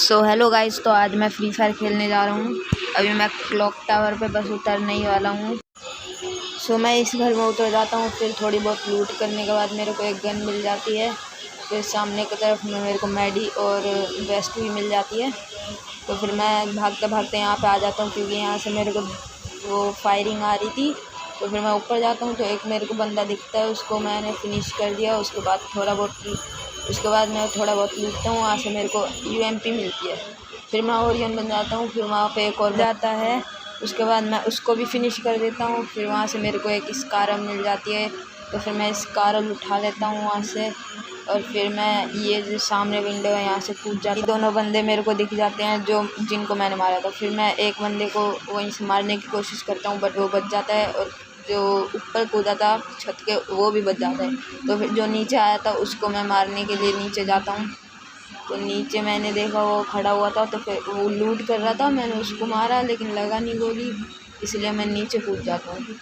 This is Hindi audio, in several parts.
हेलो गाइस, तो आज मैं फ्री फायर खेलने जा रहा हूँ। अभी मैं क्लॉक टावर पे बस उतरने ही वाला हूँ। मैं इस घर में उतर जाता हूँ। फिर थोड़ी बहुत लूट करने के बाद मेरे को एक गन मिल जाती है। फिर सामने की तरफ में मेरे को मेडी और वेस्ट भी मिल जाती है। तो फिर मैं भागते भागते यहाँ पे आ जाता हूँ, क्योंकि यहाँ से मेरे को वो फायरिंग आ रही थी। तो फिर मैं ऊपर जाता हूँ तो एक मेरे को बंदा दिखता है, उसको मैंने फिनिश कर दिया। उसके बाद मैं थोड़ा बहुत लूटता हूँ। वहाँ से मेरे को यूएमपी मिलती है। फिर मैं ओरियन बन जाता हूँ। फिर वहाँ पे एक और जाता है, उसके बाद मैं उसको भी फिनिश कर देता हूँ। फिर वहाँ से मेरे को एक स्कारल मिल जाती है, तो फिर मैं स्कारल उठा लेता हूँ वहाँ से। और फिर मैं ये जो सामने विंडो है यहाँ से कूद जाती हूँ। दोनों बंदे मेरे को दिख जाते हैं जो जिनको मैंने मारा था। फिर मैं एक बंदे को वहीं से मारने की कोशिश करता हूँ, बट वो बच जाता है। और जो ऊपर कूदा था छत के, वो भी बच जाता है। तो फिर जो नीचे आया था उसको मैं मारने के लिए नीचे जाता हूँ। तो नीचे मैंने देखा वो खड़ा हुआ था, तो फिर वो लूट कर रहा था। मैंने उसको मारा लेकिन लगा नहीं गोली, इसलिए मैं नीचे कूद जाता हूँ।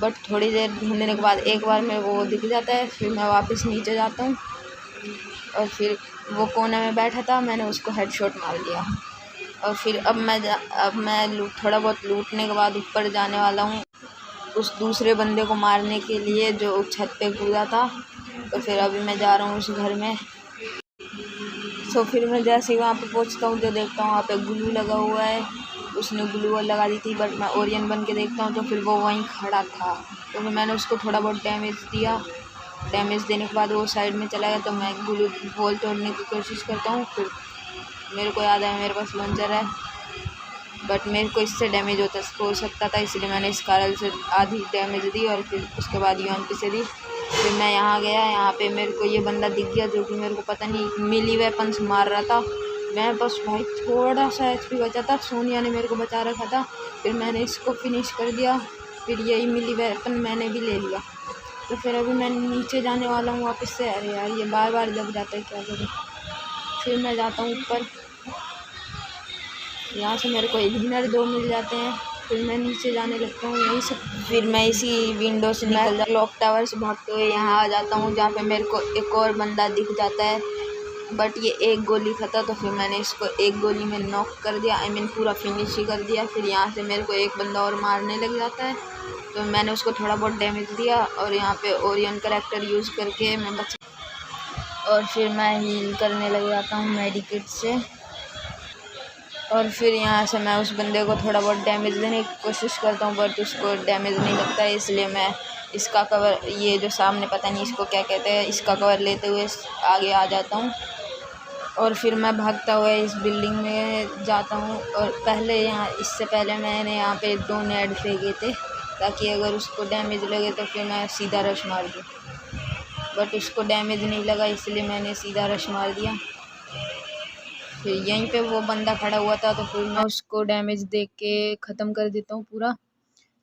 बट थोड़ी देर ढूंढने के बाद एक बार मेरे को वो दिख जाता है। फिर मैं वापस नीचे जाता हूँ और फिर वो कोने में बैठा था, मैंने उसको हेडशॉट मार दिया। और फिर अब मैं थोड़ा बहुत लूटने के बाद ऊपर जाने वाला हूँ, उस दूसरे बंदे को मारने के लिए जो छत पे कूदा था। तो फिर अभी मैं जा रहा हूँ उस घर में। फिर मैं जैसे ही वहाँ पे पहुँचता हूँ तो देखता हूँ वहाँ पे ग्लू लगा हुआ है। उसने ग्लू वॉल लगा दी थी, बट मैं ओरियन बन के देखता हूँ तो फिर वो वहीं खड़ा था। तो फिर मैंने उसको थोड़ा बहुत डैमेज दिया। डैमेज देने के बाद वो साइड में चला गया। तो मैं ग्लू वॉल तोड़ने की कोशिश करता हूँ। फिर मेरे को याद है मेरे पास लॉन्चर है, बट मेरे को इससे डैमेज हो सकता था, इसलिए मैंने इस कारण से आधी डैमेज दी और फिर उसके बाद यूएमपी से दी। फिर मैं यहाँ गया, यहाँ पे मेरे को ये बंदा दिख गया जो कि मेरे को पता नहीं मिली वेपन से मार रहा था। मैं बस भाई थोड़ा सा एचपी बचा था, सोनिया ने मेरे को बचा रखा था। फिर मैंने इसको फिनिश कर दिया। फिर यही मिली वेपन मैंने भी ले लिया। तो फिर अभी मैं नीचे जाने वाला हूँ वापस से। अरे यार, ये बार बार जग जाता है, क्या करूँ। फिर मैं जाता हूँ ऊपर, यहाँ से मेरे को इग्निटर 2 मिल जाते हैं। फिर मैं नीचे जाने लगता हूँ यहीं से। फिर मैं इसी विंडो से निकल जा क्लॉक टावर से भागते हुए यहाँ आ जाता हूँ, जहाँ पे मेरे को एक और बंदा दिख जाता है। बट ये एक गोली खाता, तो फिर मैंने इसको एक गोली में नॉक कर दिया। पूरा फिनिश ही कर दिया। फिर यहाँ से मेरे को एक बंदा और मारने लग जाता है, तो मैंने उसको थोड़ा बहुत डैमेज दिया। और यहाँ पे ओरियन करैक्टर यूज़ करके मैं और फिर मैं हील करने लग जाता हूँ मेडिकेट से। और फिर यहाँ से मैं उस बंदे को थोड़ा बहुत डैमेज देने की कोशिश करता हूँ, बट उसको डैमेज नहीं लगता है। इसलिए मैं इसका कवर, ये जो सामने पता नहीं इसको क्या कहते हैं, इसका कवर लेते हुए आगे आ जाता हूँ। और फिर मैं भागता हुआ इस बिल्डिंग में जाता हूँ। और इससे पहले मैंने यहाँ पे 2 नेड फेंके थे, ताकि अगर उसको डैमेज लगे तो फिर मैं सीधा रश मार दूँ। बट उसको डैमेज नहीं लगा, इसलिए मैंने सीधा रश मार दिया। फिर यहीं पे वो बंदा खड़ा हुआ था, तो फिर मैं उसको डैमेज दे के ख़त्म कर देता हूँ पूरा।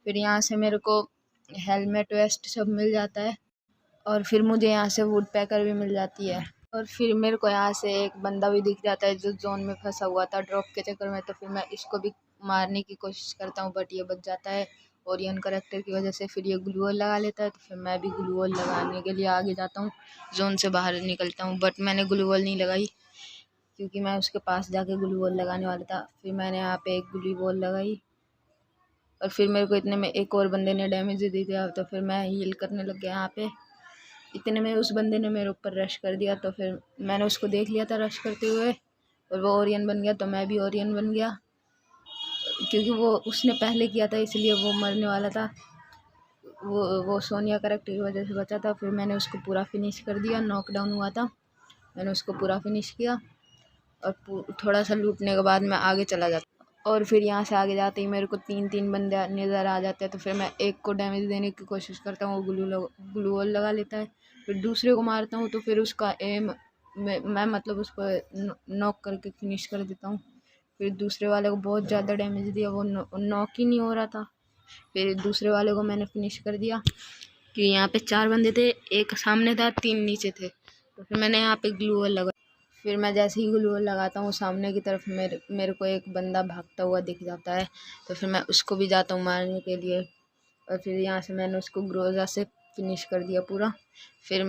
फिर यहाँ से मेरे को हेलमेट वेस्ट सब मिल जाता है। और फिर मुझे यहाँ से वुड पैकर भी मिल जाती है। और फिर मेरे को यहाँ से एक बंदा भी दिख जाता है जो जोन में फंसा हुआ था ड्रॉप के चक्कर में। तो फिर मैं इसको भी मारने की कोशिश करता हूँ, बट ये बच जाता है ओरियन करैक्टर की वजह से। फिर ये ग्लू वॉल लगा लेता है, तो फिर मैं भी ग्लू वॉल लगाने के लिए आगे जाता हूँ, जोन से बाहर निकलता हूँ। बट मैंने ग्लू वॉल नहीं लगाई, क्योंकि मैं उसके पास जाके ग्लू वॉल लगाने वाला था। फिर मैंने यहाँ पे एक ग्लू वॉल लगाई, और फिर मेरे को इतने में एक और बंदे ने डैमेज दे दिया। तो फिर मैं हील करने लग गया यहाँ पे। इतने में उस बंदे ने मेरे ऊपर रश कर दिया, तो फिर मैंने उसको देख लिया था रश करते हुए, और वो ओरियन बन गया। तो मैं भी ओरियन बन गया, क्योंकि वो उसने पहले किया था, इसलिए वो मरने वाला था। वो सोनिया करैक्टर की वजह से बचा था। फिर मैंने उसको पूरा फिनिश कर दिया, नॉकडाउन हुआ था, मैंने उसको पूरा फिनिश किया। और थोड़ा सा लूटने के बाद मैं आगे चला जाता। और फिर यहाँ से आगे जाते ही मेरे को 3 बंदे नज़र आ जाते हैं। तो फिर मैं एक को डैमेज देने की कोशिश करता हूँ, वो ग्लू वॉल लगा लेता है। फिर दूसरे को मारता हूँ, तो फिर उसका एम मैं मतलब उसको नॉक करके फिनिश कर देता हूँ। फिर दूसरे वाले को बहुत ज़्यादा डैमेज दिया, वो नॉक ही नहीं हो रहा था। फिर दूसरे वाले को मैंने फिनिश कर दिया, कि यहाँ पे 4 बंदे थे, एक सामने था, 3 नीचे थे। तो फिर मैंने यहाँ पे ग्लू वॉल लगा। फिर मैं जैसे ही ग्लू वॉल लगाता हूँ, सामने की तरफ मेरे को एक बंदा भागता हुआ दिख जाता है। तो फिर मैं उसको भी जाता हूँ मारने के लिए। और फिर यहाँ से मैंने उसको ग्रोजा से फिनिश कर दिया पूरा। फिर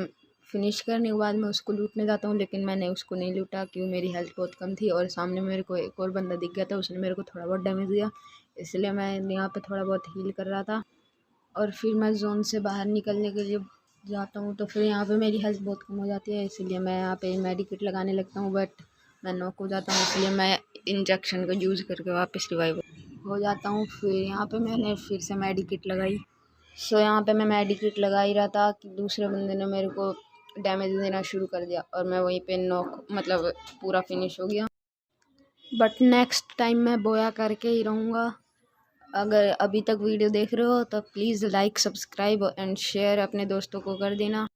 फिनिश करने के बाद मैं उसको लूटने जाता हूँ, लेकिन मैंने उसको नहीं लूटा क्यों, मेरी हेल्थ बहुत कम थी और सामने मेरे को एक और बंदा दिख गया था, उसने मेरे को थोड़ा बहुत डैमेज दिया, इसलिए मैं यहाँ पे थोड़ा बहुत हील कर रहा था। और फिर मैं जोन से बाहर निकलने के लिए जाता हूँ, तो फिर यहाँ पे मेरी हेल्थ बहुत कम हो जाती है, इसलिए मैं यहाँ पे मेडिकेट लगाने लगता हूँ, बट मैं नॉक हो जाता हूँ, इसलिए मैं इंजेक्शन का यूज़ करके वापस रिवाइव हो जाता हूँ। फिर यहाँ पे मैंने फिर से मेडिकेट लगाई। सो यहाँ पे मैं मेडिकेट लगा ही रहा था कि दूसरे बंदे ने मेरे को डैमेज देना शुरू कर दिया और मैं वहीं पे नॉक मतलब पूरा फिनिश हो गया। बट नेक्स्ट टाइम मैं बोया करके ही रहूँगा। अगर अभी तक वीडियो देख रहे हो तो please like, subscribe and share अपने दोस्तों को कर देना।